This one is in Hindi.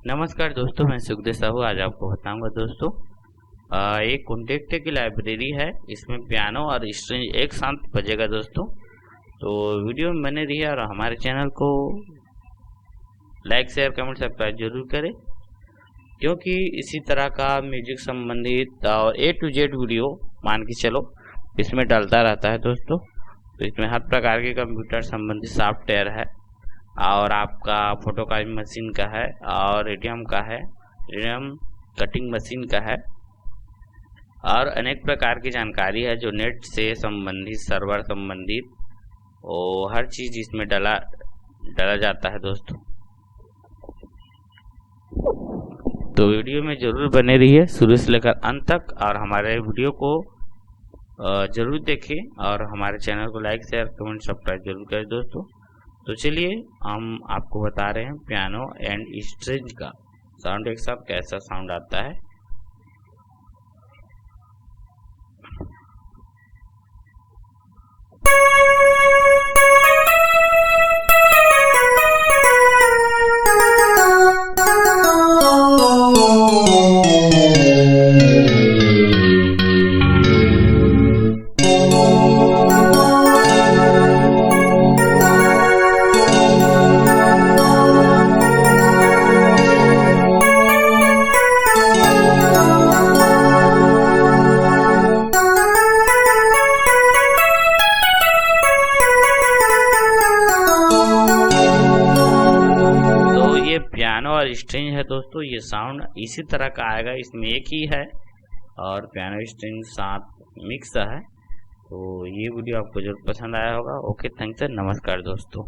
नमस्कार दोस्तों, मैं सुखदेव साहू आज आपको बताऊंगा दोस्तों। एक कॉन्टेक्ट की लाइब्रेरी है, इसमें पियानो और स्ट्रिंग एक साथ बजेगा दोस्तों। तो वीडियो में बने रहिए और हमारे चैनल को लाइक शेयर कमेंट सब्सक्राइब जरूर करें, क्योंकि इसी तरह का म्यूजिक संबंधित और A to Z वीडियो मान के चलो इसमें डालता रहता है दोस्तों। तो इसमें हर प्रकार के कंप्यूटर संबंधित सॉफ्टवेयर है, और आपका फोटो कॉपी मशीन का है, और एटीएम का है, एटीएम कटिंग मशीन का है, और अनेक प्रकार की जानकारी है जो नेट से संबंधित, सर्वर संबंधित, और हर चीज इसमें डाला जाता है दोस्तों। तो वीडियो में जरूर बने रहिए शुरू से लेकर अंत तक, और हमारे वीडियो को जरूर देखें और हमारे चैनल को लाइक शेयर कमेंट सब्सक्राइब जरूर करें दोस्तों। तो चलिए हम आपको बता रहे हैं पियानो एंड स्ट्रिंग का साउंड एक साथ कैसा साउंड आता है। पियानो और स्ट्रिंग है दोस्तों, ये साउंड इसी तरह का आएगा। इसमें एक ही है और पियानो स्ट्रिंग साथ मिक्स है। तो ये वीडियो आपको जरूर पसंद आया होगा। ओके, थैंक्स, नमस्कार दोस्तों।